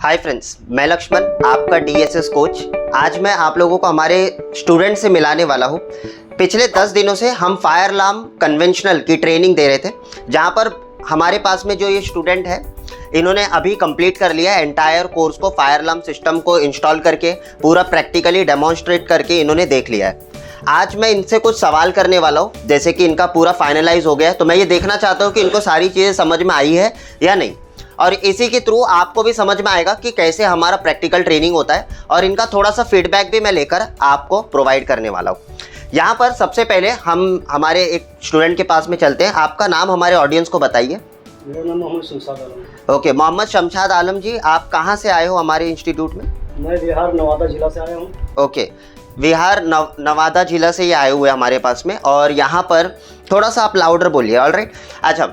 Hi friends, मैं लक्ष्मण, आपका DSS coach. आज मैं आप लोगों को हमारे स्टूडेंट से मिलाने वाला हूँ। पिछले 10 दिनों से हम फायर अलार्म कन्वेंशनल की ट्रेनिंग दे रहे थे, जहाँ पर हमारे पास में जो ये स्टूडेंट है, इन्होंने अभी कंप्लीट कर लिया है एंटायर कोर्स को। फायर अलार्म सिस्टम को इंस्टॉल करके पूरा प्रैक्टिकली डेमोन्स्ट्रेट करके इन्होंने देख लिया है। आज मैं इनसे कुछ सवाल करने वाला हूँ, जैसे कि इनका पूरा फाइनलाइज हो गया है, तो मैं ये देखना चाहता हूँ कि इनको सारी चीज़ें समझ में आई है या नहीं। और इसी के थ्रू आपको भी समझ में आएगा कि कैसे हमारा प्रैक्टिकल ट्रेनिंग होता है, और इनका थोड़ा सा फीडबैक भी मैं लेकर आपको प्रोवाइड करने वाला हूँ। यहाँ पर सबसे पहले हम हमारे एक स्टूडेंट के पास में चलते हैं। आपका नाम हमारे ऑडियंस को बताइए। मेरा नाम मोहम्मद शमशाद आलम। ओके, मोहम्मद शमशाद आलम जी, आप कहाँ से आए हो हमारे इंस्टीट्यूट में? मैं बिहार नवादा जिला से आया हूँ। ओके, बिहार नवादा जिला से ये आए हुए हमारे पास में, और यहाँ पर थोड़ा सा आप लाउडर बोलिए। ऑलराइट, अच्छा,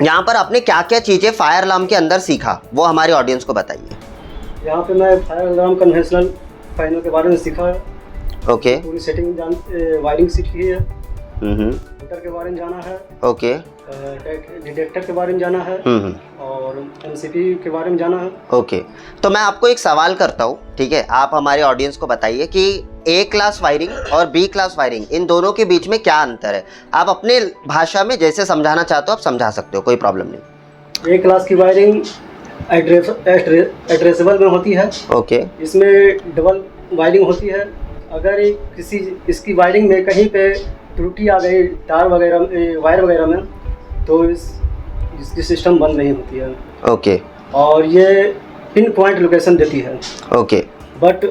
यहाँ पर आपने क्या क्या चीज़ें फायर अलार्म के अंदर सीखा, वो हमारे ऑडियंस को बताइए। यहाँ पे मैं फायर अलार्म कन्वेंशनल फाइनल के बारे में सीखा है। ओके, पूरी सेटिंग वायरिंग सीखी है। मीटर के बारे में जाना है। ओके, डिटेक्टर के बारे में जाना है। और एमसीपी के बारे में जाना है। ओके, तो मैं आपको एक सवाल करता हूँ, ठीक है? आप हमारे ऑडियंस को बताइए कि ए क्लास वायरिंग और बी क्लास वायरिंग, इन दोनों के बीच में क्या अंतर है। आप अपने भाषा में जैसे समझाना चाहते हो आप समझा सकते हो, कोई प्रॉब्लम नहीं। ए क्लास की वायरिंग एड्रेसेबल में होती है। ओके, इसमें डबल वायरिंग होती है। अगर इसकी वायरिंग में कहीं पे त्रुटि आ गई तार वगैरह वायर वगैरह में, तो इसकी सिस्टम बंद नहीं होती है। ओके, और ये पिन पॉइंट लोकेशन देती है। ओके, बट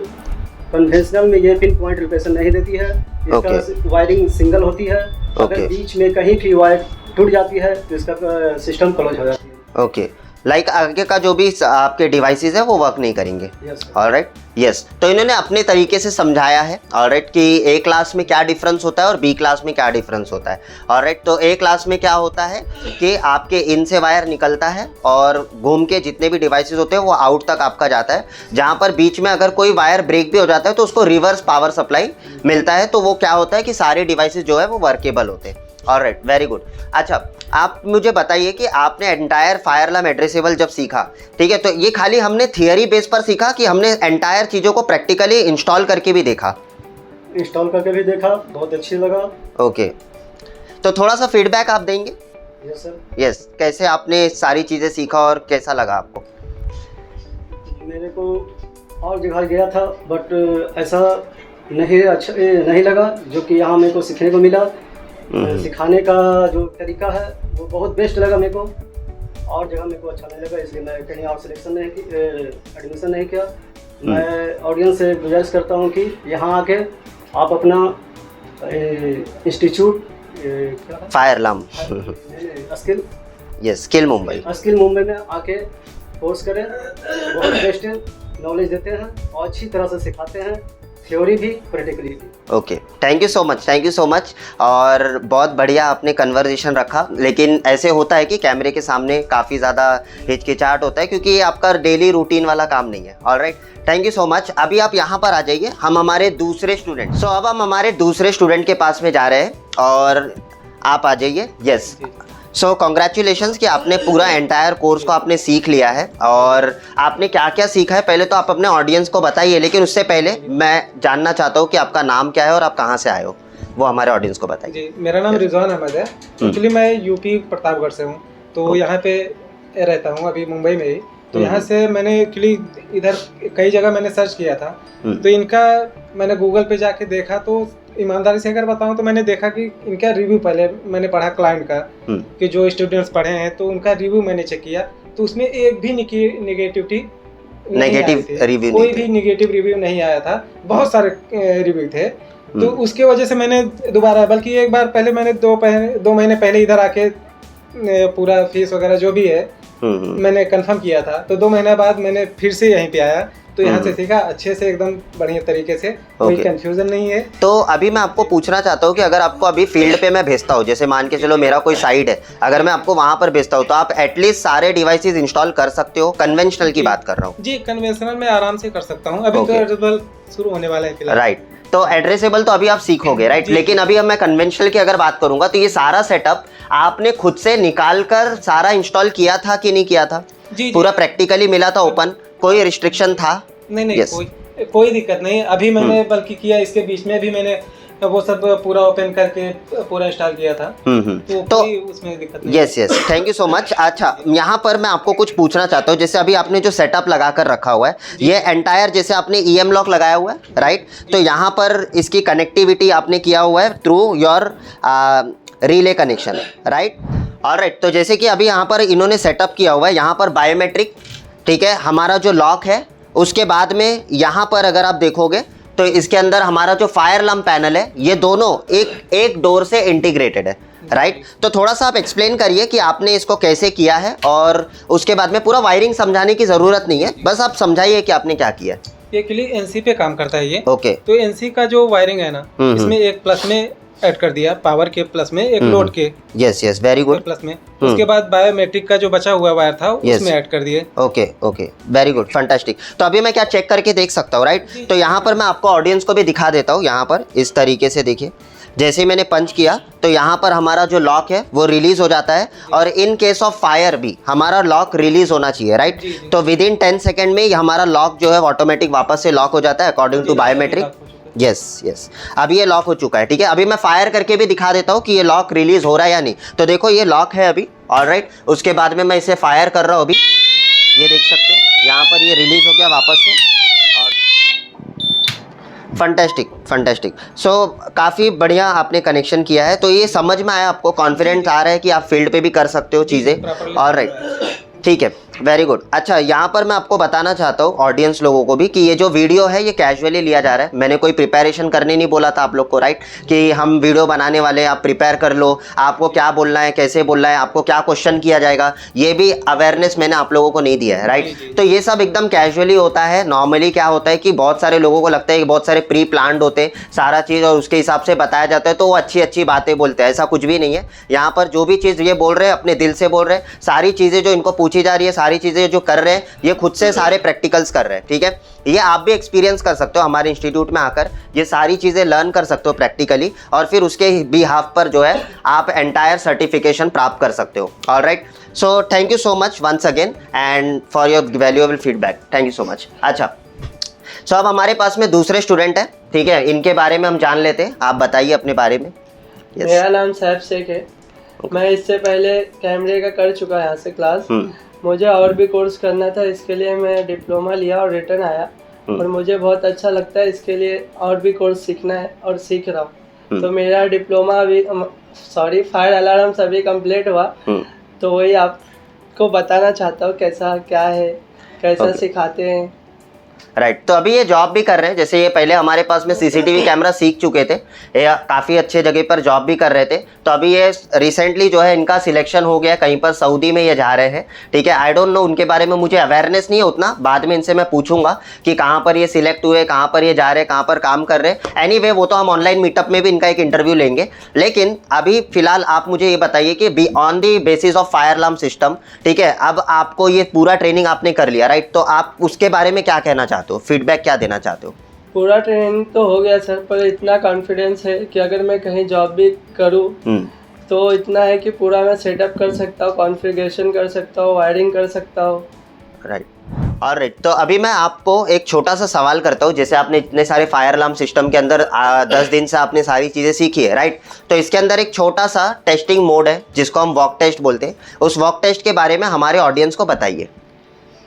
कन्वेंशनल में ये पिन पॉइंट लोकेशन नहीं देती है। इसका वायरिंग सिंगल होती है। अगर बीच में कहीं भी वायर टूट जाती है तो इसका सिस्टम क्लोज हो जाती है। ओके, लाइक आगे का जो भी आपके डिवाइसेस है वो वर्क नहीं करेंगे। Alright, yes. तो इन्होंने अपने तरीके से समझाया है, ऑलराइट, कि ए क्लास में क्या डिफरेंस होता है और बी क्लास में क्या डिफरेंस होता है। ऑलराइट, तो ए क्लास में क्या होता है कि आपके इन से वायर निकलता है और घूम के जितने भी डिवाइसेस होते हैं वो आउट तक आपका जाता है। जहाँ पर बीच में अगर कोई वायर ब्रेक भी हो जाता है तो उसको रिवर्स पावर सप्लाई मिलता है, तो वो क्या होता है कि सारे डिवाइसेस जो है वो वर्केबल होते हैं। Alright, very good. अच्छा, आप मुझे बताइए कि आपने एंटायर फायर अलार्म एड्रेसेबल जब सीखा, ठीक है, तो ये खाली हमने थियरी बेस पर सीखा कि हमने एंटायर चीज़ों को प्रैक्टिकली इंस्टॉल करके भी देखा? इंस्टॉल करके भी देखा, बहुत अच्छी लगा। ओके, तो थोड़ा सा फीडबैक आप देंगे? Yes sir. यस, कैसे आपने सारी चीज़ें सीखा और कैसा लगा आपको? मेरे को और जगह गया था, बट ऐसा नहीं लगा जो कि यहाँ मेरे को सीखने को मिला। सिखाने का जो तरीका है वो बहुत बेस्ट लगा मेरे को। और जगह मेरे को अच्छा नहीं लगा, इसलिए मैं कहीं और एडमिशन नहीं किया। मैं ऑडियंस से गुजारिश करता हूँ कि यहाँ आके आप अपना institute fire alarm skill Mumbai में आके कोर्स करें। बहुत बेस्ट नॉलेज देते हैं और अच्छी तरह से सिखाते हैं, थ्योरी भी प्रैक्टिकली भी। Okay, thank you so much. और बहुत बढ़िया आपने कन्वर्सेशन रखा, लेकिन ऐसे होता है कि कैमरे के सामने काफ़ी ज़्यादा हिचकिचाहट होता है, क्योंकि ये आपका डेली रूटीन वाला काम नहीं है। Alright, thank you so much. अभी आप यहाँ पर आ जाइए, हम हमारे दूसरे स्टूडेंट अब हम हमारे दूसरे स्टूडेंट के पास में जा रहे हैं, और आप आ जाइए। यस, सो कॉन्ग्रेचुलेशंस कि आपने पूरा एंटायर कोर्स को आपने सीख लिया है। और आपने क्या क्या सीखा है पहले तो आप अपने ऑडियंस को बताइए, लेकिन उससे पहले मैं जानना चाहता हूँ कि आपका नाम क्या है और आप कहाँ से आए हो, वो हमारे ऑडियंस को बताइए। जी, मेरा नाम रिजवान अहमद है। एक्चुअली मैं यूपी प्रतापगढ़ से हूँ, तो यहाँ पे रहता हूँ अभी मुंबई में ही। तो यहाँ से मैंने एक्चुअली इधर कई जगह मैंने सर्च किया था, तो इनका मैंने गूगल पे जाके देखा, तो ईमानदारी से अगर बताऊं तो मैंने देखा कि इनका रिव्यू पहले मैंने पढ़ा क्लाइंट का, कि जो स्टूडेंट्स पढ़े हैं, तो उनका रिव्यू मैंने चेक किया, तो उसमें एक भी नेगेटिव रिव्यू, कोई भी नेगेटिव रिव्यू नहीं आया था। बहुत सारे रिव्यू थे, तो उसके वजह से मैंने दोबारा, बल्कि एक बार पहले मैंने 2 महीने पहले इधर आके पूरा फीस वगैरह जो भी है मैंने कंफर्म किया था। तो 2 महीने बाद मैंने फिर से यहीं पे आया, तो यहाँ से सीखा अच्छे से, एकदम बढ़िया तरीके से, कोई कंफ्यूजन नहीं है। तो अभी मैं आपको पूछना चाहता हूँ कि अगर आपको अभी फील्ड पे मैं भेजता हूँ, जैसे मान के चलो मेरा कोई साइट है, अगर मैं आपको वहाँ पर भेजता हूँ, तो आप एटलीस्ट सारे डिवाइसेस इंस्टॉल कर सकते हो? कन्वेंशनल की बात कर रहा हूँ जी, कन्वेंशनल में आराम से कर सकता हूँ। अभी तो एड्रेसेबल शुरू होने वाला है फिलहाल। राइट, तो एड्रेसेबल तो अभी आप सीखोगे, राइट, लेकिन अभी अब मैं कन्वेंशनल की अगर बात करूंगा, तो ये सारा सेटअप आपने खुद से निकाल कर सारा इंस्टॉल किया था कि नहीं किया था? जी। पूरा प्रैक्टिकली मिला था ओपन, कोई रिस्ट्रिक्शन था? नहीं Yes. कोई दिक्कत नहीं। अभी मैंने बल्कि किया, इसके बीच में भी मैंने वो सब पूरा ओपन करके पूरा इंस्टॉल किया था। तो कोई उसमें दिक्कत नहीं। Yes yes, thank you so much. अच्छा, यहाँ पर मैं आपको कुछ पूछना चाहता हूँ, जैसे अभी आपने जो सेटअप लगा कर रखा हुआ है, ये एंटायर जैसे आपने EM लॉक लगाया हुआ है, राइट? तो यहाँ पर इसकी कनेक्टिविटी आपने किया हुआ है through your relay connection, right? Alright, तो जैसे कि अभी यहाँ पर इन्होंने सेटअप किया हुआ है, यहाँ पर बायोमेट्रिक, ठीक है, हमारा जो लॉक है, उसके बाद में यहाँ पर अगर आप देखोगे तो इसके अंदर हमारा जो फायर अलार्म पैनल है, ये दोनों एक डोर से इंटीग्रेटेड है, राइट? तो थोड़ा सा आप एक्सप्लेन करिए कि आपने इसको कैसे किया है, और उसके बाद में पूरा वायरिंग समझाने की ज़रूरत नहीं है, बस आप समझाइए कि आपने क्या किया है। ये एक्चुअली NC पे काम करता है ये। ओके। तो NC का जो वायरिंग है ना, इसमें एक प्लस में ऐड कर दिया, पावर के प्लस में, एक लोड के yes yes, very good, plus में। उसके बाद बायोमेट्रिक का जो बचा हुआ वायर था उसमें ऐड कर दिए। Okay okay, very good, fantastic. तो अभी मैं क्या चेक करके देख सकता हूँ, राइट? तो यहाँ पर मैं आपको ऑडियंस को भी दिखा देता हूँ। यहाँ पर इस तरीके से देखिए, जैसे ही मैंने पंच किया तो यहाँ पर हमारा जो लॉक है वो रिलीज हो जाता है, और इन केस ऑफ फायर भी हमारा लॉक रिलीज होना चाहिए, राइट? तो विद इन 10 सेकेंड में हमारा लॉक जो है ऑटोमेटिक वापस से लॉक हो जाता है according to biometric. Yes yes, अभी ये लॉक हो चुका है, ठीक है? अभी मैं फायर करके भी दिखा देता हूँ कि ये लॉक रिलीज हो रहा है या नहीं। तो देखो ये लॉक है अभी, ऑलराइट। उसके बाद में मैं इसे फायर कर रहा हूँ अभी, ये देख सकते हो यहाँ पर ये रिलीज हो गया वापस से, और फंटेस्टिक फंटेस्टिक। सो काफ़ी बढ़िया आपने कनेक्शन किया है, तो ये समझ में आया आपको, कॉन्फिडेंस आ रहा है कि आप फील्ड पे भी कर सकते हो चीज़ें, ऑलराइट, ठीक है, वेरी गुड। अच्छा, यहाँ पर मैं आपको बताना चाहता हूँ ऑडियंस लोगों को भी कि ये जो वीडियो है ये कैजुअली लिया जा रहा है। मैंने कोई प्रिपरेशन करने नहीं बोला था आप लोग को, राइट? कि हम वीडियो बनाने वाले हैं, आप प्रिपेयर कर लो, आपको क्या बोलना है, कैसे बोलना है, आपको क्या क्वेश्चन किया जाएगा, ये भी अवेयरनेस मैंने आप लोगों को नहीं दिया है, राइट? तो ये सब एकदम कैजुअली होता है। नॉर्मली क्या होता है कि बहुत सारे लोगों को लगता है कि बहुत सारे प्री प्लान्ड होते हैं सारा चीज़, और उसके हिसाब से बताया जाता है, तो वो अच्छी अच्छी बातें बोलते हैं। ऐसा कुछ भी नहीं है। यहाँ पर जो भी चीज़ ये बोल रहे हैं अपने दिल से बोल रहे हैं, सारी चीज़ें जो इनको पूछी जा रही है, सारी चीज़ें जो कर रहे हैं, ये खुद से सारे प्रैक्टिकल्स कर रहे हैं, ठीक है? ये आप भी एक्सपीरियंस कर सकते हो हमारे इंस्टीट्यूट में आकर, ये सारी चीज़ें लर्न कर सकते हो प्रैक्टिकली, और फिर उसके बिहाफ पर जो है आप एंटायर सर्टिफिकेशन प्राप्त कर सकते हो, alright? So thank you so much once again and for your valuable feedback, thank you so much. अच्छा, सो अब हमारे पास में दूसरे स्टूडेंट हैं, ठीक है? इनके बारे में हम जान लेते हैं, आप बताइए अपने बारे में। मेरा नाम सैफ शेख है। मैं इससे पहले कैमरे का कर चुका है यहाँ से क्लास। मुझे और भी कोर्स करना था, इसके लिए मैं डिप्लोमा लिया और रिटर्न आया, और मुझे बहुत अच्छा लगता है, इसके लिए और भी कोर्स सीखना है और सीख रहा हूँ। तो मेरा डिप्लोमा अभी फायर अलार्म अभी कंप्लीट हुआ, तो वही आपको बताना चाहता हूँ कैसा क्या है, कैसा सिखाते हैं, राइट। तो अभी ये जॉब भी कर रहे हैं, जैसे ये पहले हमारे पास में CCTV कैमरा सीख चुके थे, ये काफ़ी अच्छे जगह पर जॉब भी कर रहे थे। तो अभी ये रिसेंटली जो है इनका सिलेक्शन हो गया, कहीं पर सऊदी में ये जा रहे हैं, ठीक है? आई डोंट नो, उनके बारे में मुझे अवेयरनेस नहीं है उतना, बाद में इनसे मैं पूछूंगा कि कहाँ पर ये सिलेक्ट हुए, कहाँ पर ये जा रहे हैं, कहाँ पर काम कर रहे हैं। एनीवे, वो तो हम ऑनलाइन मीटअप में भी इनका एक इंटरव्यू लेंगे, लेकिन अभी फिलहाल आप मुझे ये बताइए कि on the basis of fire alarm system, ठीक है, अब आपको ये पूरा ट्रेनिंग आपने कर लिया, राइट? तो आप उसके बारे में क्या कहना चाहते हो, फीडबैक क्या देना चाहते हो? पूरा ट्रेनिंग तो हो गया सर, पर इतना कॉन्फिडेंस है कि अगर मैं कहीं जॉब भी करूँ तो इतना है कि पूरा मैं सेटअप कर सकता हूँ, कॉन्फ़िगरेशन कर सकता हूँ, वायरिंग कर सकता हूँ, राइट? ऑलराइट, तो अभी मैं आपको एक छोटा सा सवाल करता हूँ। जैसे आपने इतने सारे फायर अलार्म सिस्टम के अंदर 10 दिन से आपने सारी चीज़ें सीखी है, राइट? तो इसके अंदर एक छोटा सा टेस्टिंग मोड है जिसको हम वॉक टेस्ट बोलते हैं। उस वॉक टेस्ट के बारे में हमारे ऑडियंस को बताइए,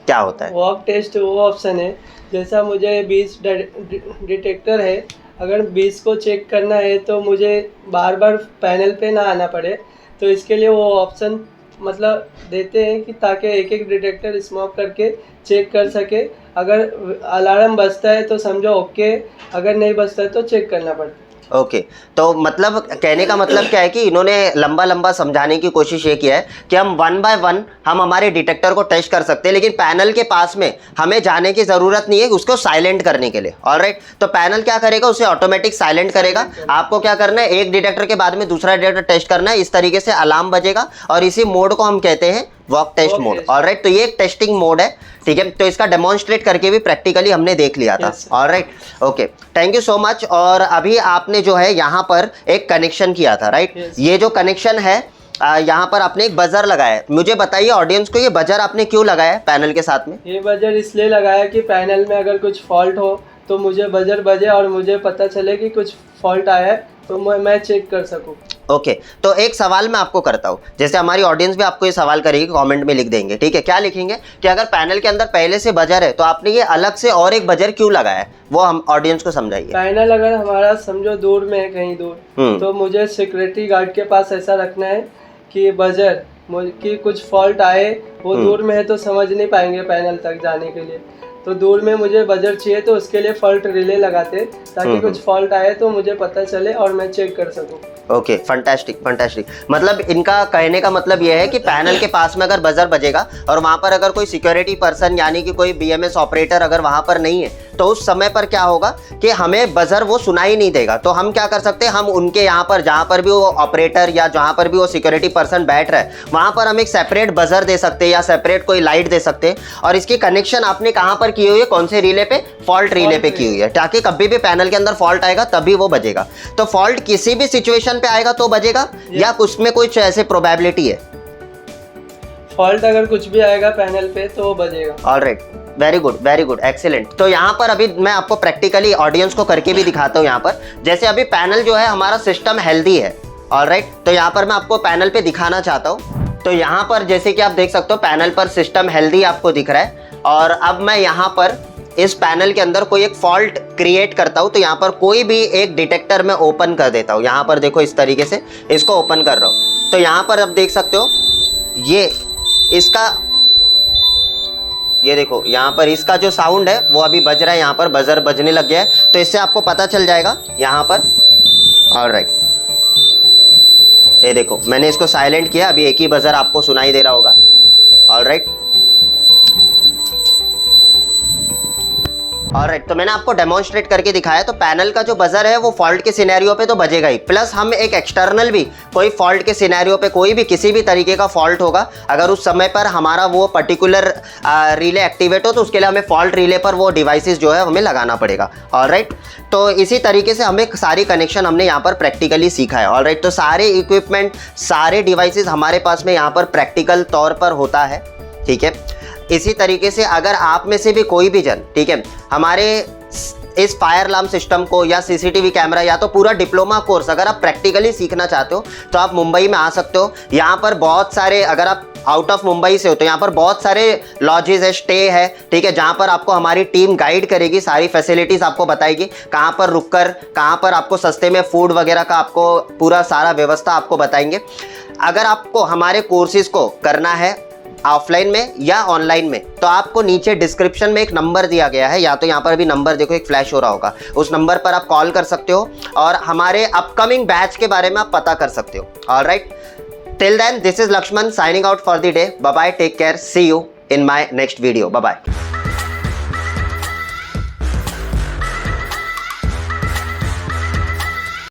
क्या होता है? वॉक टेस्ट वो ऑप्शन है, जैसा मुझे 20 डिटेक्टर है, अगर 20 को चेक करना है तो मुझे बार बार पैनल पे ना आना पड़े, तो इसके लिए वो ऑप्शन मतलब देते हैं कि ताकि एक एक डिटेक्टर स्मोक करके चेक कर सके। अगर अलार्म बजता है तो समझो ओके, अगर नहीं बजता है तो चेक करना पड़ता है। ओके, तो मतलब कहने का मतलब क्या है कि इन्होंने लंबा लंबा समझाने की कोशिश ये किया है कि हम 1 बाय 1 हम हमारे डिटेक्टर को टेस्ट कर सकते हैं, लेकिन पैनल के पास में हमें जाने की ज़रूरत नहीं है उसको साइलेंट करने के लिए, ऑलराइट? तो पैनल क्या करेगा, उसे ऑटोमेटिक साइलेंट करेगा। आपको क्या करना है, एक डिटेक्टर के बाद में दूसरा डिटेक्टर टेस्ट करना है, इस तरीके से अलार्म बजेगा, और इसी मोड को हम कहते हैं वॉक टेस्ट मोड, ऑलराइट? तो ये एक टेस्टिंग मोड है, ठीक है? तो इसका डेमोन्स्ट्रेट करके भी प्रैक्टिकली हमने देख लिया था, alright? Okay, thank you so much. और अभी आपने जो है यहाँ पर एक कनेक्शन किया था, राइट? ये जो कनेक्शन है यहाँ पर आपने एक बजर लगाया है। मुझे बताइए ऑडियंस को, ये बजर आपने क्यों लगाया है पैनल के साथ में? ये बजर इसलिए लगाया कि पैनल में अगर कुछ फॉल्ट हो तो मुझे बजर बजे और मुझे पता चले कि कुछ फॉल्ट आया है तो मैं चेक कर सकूं। ओके, तो एक सवाल मैं आपको करता हूँ, जैसे हमारी ऑडियंस भी आपको ये सवाल करेगी, कमेंट में लिख देंगे, ठीक है? क्या लिखेंगे कि अगर पैनल के अंदर पहले से बजर है तो आपने ये अलग से और एक बजर क्यों लगाया है, वो हम ऑडियंस को समझाइए। पैनल अगर हमारा समझो दूर में है, कहीं दूर, तो मुझे सिक्योरिटी गार्ड के पास ऐसा रखना है कि बजर कि कुछ फॉल्ट आए, वो दूर में है तो समझ नहीं पाएंगे पैनल तक जाने के लिए, तो दूर में मुझे बजर चाहिए, तो उसके लिए फॉल्ट रिले लगाते ताकि कुछ फॉल्ट आए तो मुझे पता चले और मैं चेक कर सकूं। Okay, fantastic fantastic. मतलब इनका कहने का मतलब यह है कि पैनल के पास में अगर बजर बजेगा और वहाँ पर अगर कोई सिक्योरिटी पर्सन यानी कि कोई बीएमएस ऑपरेटर अगर वहाँ पर नहीं है तो उस समय पर क्या होगा कि हमें बजर वो सुनाई नहीं देगा। तो हम क्या कर सकते हैं, हम उनके यहाँ पर जहाँ पर भी वो ऑपरेटर या जहाँ पर भी वो सिक्योरिटी पर्सन बैठ रहा है वहाँ पर हम एक सेपरेट बजर दे सकते हैं या सेपरेट कोई लाइट दे सकते हैं। और इसकी कनेक्शन आपने कहाँ पर की हुई है, कौन से रिले पे? फॉल्ट रिले पे की हुई है, ताकि कभी भी पैनल के अंदर फॉल्ट आएगा तभी वो बजेगा। तो फॉल्ट किसी भी सिचुएशन पे आएगा तो बजेगा या उसमें कुछ ऐसे प्रोबेबिलिटी है? फॉल्ट अगर कुछ भी आएगा पैनल पे तो वो बजेगा। Alright, very good, excellent. तो यहाँ पर अभी मैं आपको प्रैक्टिकली ऑडियंस को करके भी दिखाता हूँ। यहाँ पर जैसे अभी पैनल जो है हमारा सिस्टम हेल्दी है, ऑलराइट। तो यहाँ पर मैं आपको पैनल पे दिखाना चाहता हूँ। तो यहाँ पर जैसे कि आप देख सकते हो पैनल पर सिस्टम हेल्दी आपको दिख रहा है। और अब मैं यहाँ पर इस पैनल के अंदर कोई एक फॉल्ट क्रिएट करता हूँ, तो यहाँ पर कोई भी एक डिटेक्टर में ओपन कर देता हूँ। यहाँ पर देखो इस तरीके से इसको ओपन कर रहा हूँ। तो यहाँ पर अब देख सकते हो ये इसका, ये देखो यहाँ पर इसका जो साउंड है वो अभी बज रहा है, यहाँ पर बजर बजने लग गया है। तो इससे आपको पता चल जाएगा यहाँ पर। ऑलराइट, ये देखो मैंने इसको साइलेंट किया, अभी एक ही बजर आपको सुनाई दे रहा होगा। ऑलराइट, ऑलराइट, तो मैंने आपको डेमोन्स्ट्रेट करके दिखाया। तो पैनल का जो बजर है वो फॉल्ट के सिनेरियो पे तो बजेगा ही, प्लस हम एक एक्सटर्नल भी कोई फॉल्ट के सिनेरियो पे कोई भी किसी भी तरीके का फॉल्ट होगा, अगर उस समय पर हमारा वो पर्टिकुलर रिले एक्टिवेट हो तो उसके लिए हमें फॉल्ट रिले पर वो डिवाइसेस जो है हमें लगाना पड़ेगा। ऑलराइट, तो इसी तरीके से हमें सारी कनेक्शन हमने यहाँ पर प्रैक्टिकली सीखा है। ऑलराइट, तो सारे इक्विपमेंट सारे डिवाइसेस हमारे पास में यहाँ पर प्रैक्टिकल तौर पर होता है, ठीक है। इसी तरीके से अगर आप में से भी कोई भी जन, ठीक है, हमारे इस फायर अलार्म सिस्टम को या सीसीटीवी कैमरा या तो पूरा डिप्लोमा कोर्स अगर आप प्रैक्टिकली सीखना चाहते हो तो आप मुंबई में आ सकते हो। यहाँ पर बहुत सारे, अगर आप आउट ऑफ मुंबई से हो तो यहाँ पर बहुत सारे लॉजेज है, स्टे है, ठीक है, जहाँ पर आपको हमारी टीम गाइड करेगी, सारी फैसिलिटीज़ आपको बताएगी, कहाँ पर रुककर कहाँ पर आपको सस्ते में फूड वगैरह का आपको पूरा सारा व्यवस्था आपको बताएंगे। अगर आपको हमारे कोर्सेज को करना है ऑफलाइन में या ऑनलाइन में तो आपको नीचे डिस्क्रिप्शन में एक नंबर दिया गया है, या तो यहाँ पर भी नंबर देखो एक फ्लैश हो रहा होगा, उस नंबर पर आप कॉल कर सकते हो और हमारे अपकमिंग बैच के बारे में आप पता कर सकते हो। Alright, till then this is Lakshman signing out for the day. Bye bye, take care, see you in my next video. Bye bye.